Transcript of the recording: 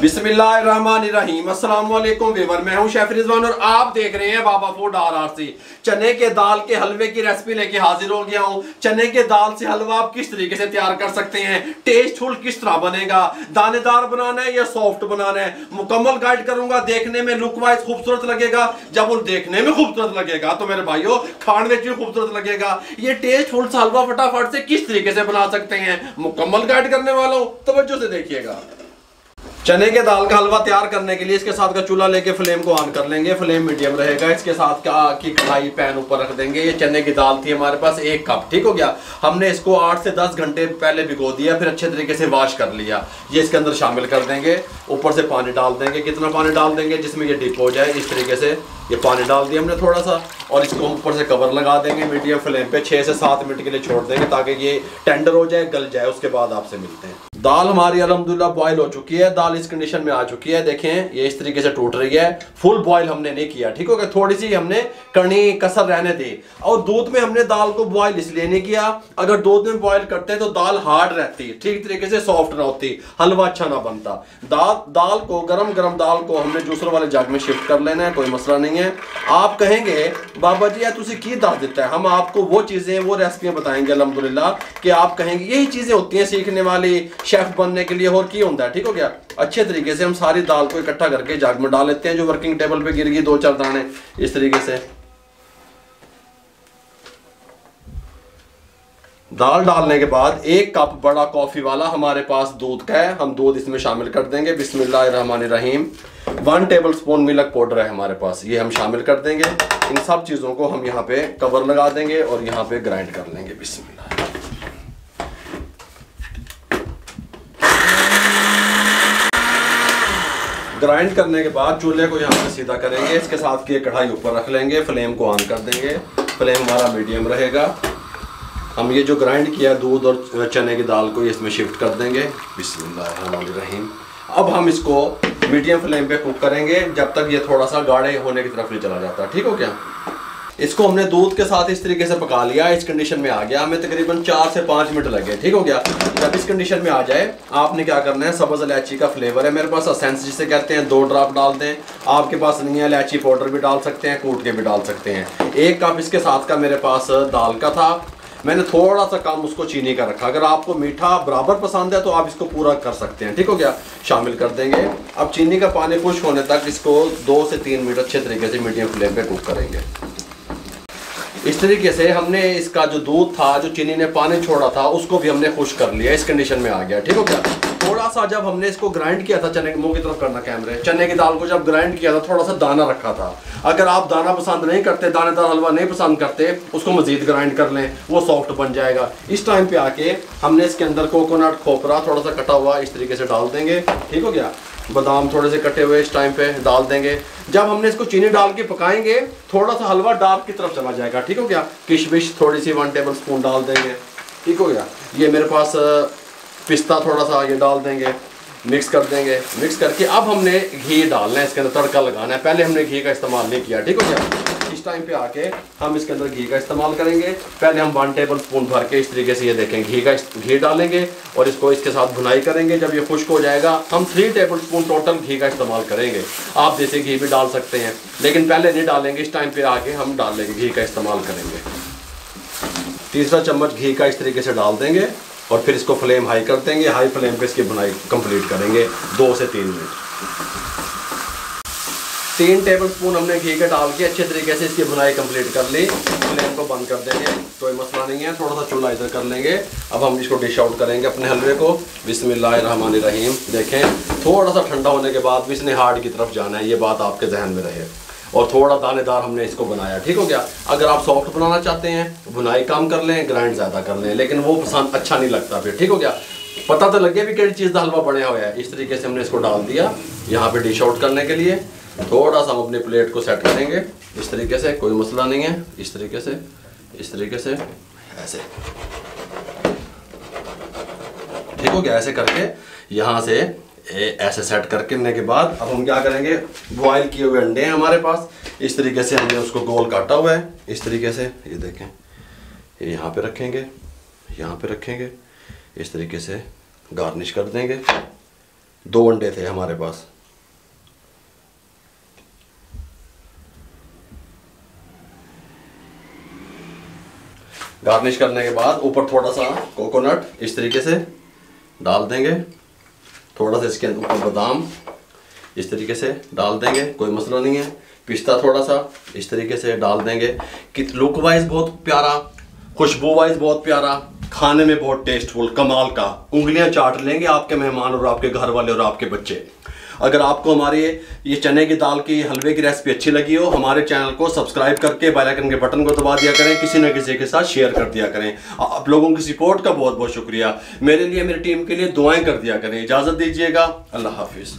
बिस्मिल्लाहिर्रहमानिर्रहीम। अस्सलाम वालेकुम व्यूअर, मैं हूं शेफ रिजवान और आप देख रहे हैं बाबा फूड RRC। चने के दाल के हलवे की रेसिपी लेके हाजिर हो गया हूं। चने के दाल से हलवा आप किस तरीके से तैयार कर सकते हैं, टेस्टफुल किस तरह बनेगा, दानेदार बनाना है या सॉफ्ट बनाना है, मुकम्मल गाइड करूंगा। देखने में लुक वाइज खूबसूरत लगेगा, जब वो देखने में खूबसूरत लगेगा तो मेरे भाइयों खाने में भी खूबसूरत लगेगा। ये टेस्टफुल सा हलवा फटाफट से किस तरीके से बना सकते हैं, मुकम्मल गाइड करने वाला हूं, तवज्जो से देखिएगा। चने के दाल का हलवा तैयार करने के लिए इसके साथ का चूल्हा लेके फ्लेम को ऑन कर लेंगे। फ्लेम मीडियम रहेगा। इसके साथ की कढ़ाई पैन ऊपर रख देंगे। ये चने की दाल थी हमारे पास 1 कप, ठीक हो गया। हमने इसको 8 से 10 घंटे पहले भिगो दिया, फिर अच्छे तरीके से वॉश कर लिया। ये इसके अंदर शामिल कर देंगे। ऊपर से पानी डाल देंगे। कितना पानी डाल देंगे जिसमें ये डिप हो जाए, इस तरीके से ये पानी डाल दिया हमने थोड़ा सा, और इसको ऊपर से कवर लगा देंगे। मीडियम फ्लेम पे 6 से 7 मिनट के लिए छोड़ देंगे ताकि ये टेंडर हो जाए, गल जाए। उसके बाद आपसे मिलते हैं। दाल हमारी अल्हम्दुलिल्लाह बॉयल हो चुकी है। दाल इस कंडीशन में आ चुकी है। देखें ये इस तरीके से टूट रही है। फुल बॉयल हमने नहीं किया, ठीक हो गया। थोड़ी सी हमने कणी कसर रहने दी। और दूध में हमने दाल को बॉयल इसलिए नहीं किया, अगर दूध में बॉयल करते हैं तो दाल हार्ड रहती, ठीक तरीके से सॉफ्ट ना होती, हलवा अच्छा ना बनता। दाल को गरम गरम दाल को हमने जूसर वाले जग में शिफ्ट कर लेना है, कोई मसला नहीं है। आप कहेंगे बाबा जी तुसी की दस देता है, हम आपको वो चीजें वो रेसिपियां बताएंगे अल्हम्दुलिल्लाह कि आप कहेंगे यही चीजें होती हैं सीखने वाली, शेफ बनने के लिए और की होता है, ठीक हो गया। अच्छे तरीके से हम सारी दाल को इकट्ठा करके जग में डाल लेते हैं। जो वर्किंग टेबल पे गिर गई 2-4 दाने, इस तरीके से दाल डालने के बाद 1 कप बड़ा कॉफी वाला हमारे पास दूध का है, हम दूध इसमें शामिल कर देंगे। बिस्मिल्लाहिर्रहमानिर्रहीम। 1 टेबल स्पून मिल्क पाउडर है हमारे पास, ये हम शामिल कर देंगे। इन सब चीजों को हम यहाँ पे कवर लगा देंगे और यहाँ पे ग्राइंड कर लेंगे। बिस्मिल्लाह। ग्राइंड करने के बाद चूल्हे को यहाँ पे सीधा करेंगे। इसके साथ की कढ़ाई ऊपर रख लेंगे। फ्लेम को ऑन कर देंगे। फ्लेम हमारा मीडियम रहेगा। हम ये जो ग्राइंड किया दूध और चने की दाल को इसमें शिफ्ट कर देंगे। बिस्मिल्लाहिर्रहमानिर्रहीम। अब हम इसको मीडियम फ्लेम पे कुक करेंगे जब तक ये थोड़ा सा गाढ़े होने की तरफ नहीं चला जाता, ठीक हो क्या। इसको हमने दूध के साथ इस तरीके से पका लिया। इस कंडीशन में आ गया, हमें तकरीबन 4 से 5 मिनट लगे, ठीक हो गया। जब इस कंडीशन में आ जाए आपने क्या करना है, सब्ज़ इलायची का फ्लेवर है मेरे पास, असेंस जिसे कहते हैं, 2 ड्रॉप डाल दें। आपके पास नहीं है इलायची पाउडर भी डाल सकते हैं, कूट के भी डाल सकते हैं। 1 कप इसके साथ का मेरे पास दाल का था, मैंने थोड़ा सा कम उसको चीनी का रखा। अगर आपको मीठा बराबर पसंद है तो आप इसको पूरा कर सकते हैं, ठीक हो गया। शामिल कर देंगे। अब चीनी का पानी खुश्क होने तक इसको 2 से 3 मिनट अच्छे तरीके से मीडियम फ्लेम पे कुक करेंगे। इस तरीके से हमने इसका जो दूध था, जो चीनी ने पानी छोड़ा था, उसको भी हमने खुश्क कर लिया। इस कंडीशन में आ गया, ठीक हो गया। थोड़ा सा जब हमने इसको ग्राइंड किया था, चने के मुंह की तरफ करना कैमरे, चने की दाल को जब ग्राइंड किया था थोड़ा सा दाना रखा था। अगर आप दाना पसंद नहीं करते, दानेदार हलवा नहीं पसंद करते, उसको मजीद ग्राइंड कर लें, वो सॉफ्ट बन जाएगा। इस टाइम पे आके हमने इसके अंदर कोकोनट खोपरा थोड़ा सा कटा हुआ इस तरीके से डाल देंगे, ठीक हो गया। बादाम थोड़े से कटे हुए इस टाइम पे डाल देंगे। जब हमने इसको चीनी डाल के पकाएंगे थोड़ा सा हलवा डार्क की तरफ चला जाएगा, ठीक हो गया। किशमिश थोड़ी सी 1 टेबल स्पून डाल देंगे, ठीक हो गया। ये मेरे पास पिस्ता थोड़ा सा ये डाल देंगे, मिक्स कर देंगे। मिक्स करके अब हमने घी डालना है, इसके अंदर तड़का लगाना है। पहले हमने घी का इस्तेमाल नहीं किया, ठीक हो गया। इस टाइम पे आके हम इसके अंदर घी का इस्तेमाल करेंगे। पहले हम 1 टेबल स्पून भर के इस तरीके से ये देखें घी डालेंगे और इसको इसके साथ भुनाई करेंगे। जब ये खुश्क हो जाएगा हम 3 टेबल स्पून टोटल घी का इस्तेमाल करेंगे। आप देसी घी भी डाल सकते हैं, लेकिन पहले नहीं डालेंगे। इस टाइम पे आके हम डाल लेंगे, घी का इस्तेमाल करेंगे। तीसरा चम्मच घी का इस तरीके से डाल देंगे और फिर इसको फ्लेम हाई कर देंगे। हाई फ्लेम पे इसकी भुनाई कंप्लीट करेंगे 2 से 3 मिनट। 3 टेबल स्पून हमने घी का डाल के अच्छे तरीके से इसकी भुनाई कंप्लीट कर ली। फ्लेम को बंद कर देंगे, कोई मसला नहीं है। थोड़ा सा चूल्हा इधर कर लेंगे। अब हम इसको डिश आउट करेंगे अपने हलवे को। बिस्मिल्लाहिर्रहमानिर्रहीम। देखें थोड़ा सा ठंडा होने के बाद भी इसने हार्ड की तरफ जाना है, ये बात आपके जहन में रहे। और थोड़ा दानेदार हमने इसको बनाया, ठीक हो गया। अगर आप सॉफ्ट बनाना चाहते हैं भुनाई कम कर लें, ग्राइंड ज़्यादा कर लें, लेकिन वो पसंद अच्छा नहीं लगता फिर, ठीक हो गया। पता तो लगे भी किसी चीज़ का हलवा बना हुआ है। इस तरीके से हमने इसको डाल दिया यहाँ पे डिश आउट करने के लिए। थोड़ा सा हम अपनी प्लेट को सेट करेंगे इस तरीके से, कोई मसला नहीं है। इस तरीके से ऐसे, ठीक हो गया। ऐसे करके यहाँ से ऐसे सेट करने के बाद अब हम क्या करेंगे, बॉयल किए हुए अंडे हैं हमारे पास। इस तरीके से हमने उसको गोल काटा हुआ है, इस तरीके से ये देखें। ये यहाँ पे रखेंगे, यहाँ पे रखेंगे, इस तरीके से गार्निश कर देंगे, 2 अंडे थे हमारे पास। गार्निश करने के बाद ऊपर थोड़ा सा कोकोनट इस तरीके से डाल देंगे, थोड़ा सा इसके ऊपर बादाम इस तरीके से डाल देंगे, कोई मसला नहीं है। पिस्ता थोड़ा सा इस तरीके से डाल देंगे कि लुक वाइज बहुत प्यारा, खुशबू वाइज बहुत प्यारा, खाने में बहुत टेस्टफुल, कमाल का। उंगलियां चाट लेंगे आपके मेहमान और आपके घर वाले और आपके बच्चे। अगर आपको हमारे ये चने की दाल की हलवे की रेसिपी अच्छी लगी हो, हमारे चैनल को सब्सक्राइब करके बेल आइकन के बटन को दबा दिया करें, किसी न किसी के साथ शेयर कर दिया करें। आप लोगों की सपोर्ट का बहुत बहुत शुक्रिया। मेरे लिए, मेरी टीम के लिए दुआएं कर दिया करें। इजाज़त दीजिएगा, अल्लाह हाफिज़।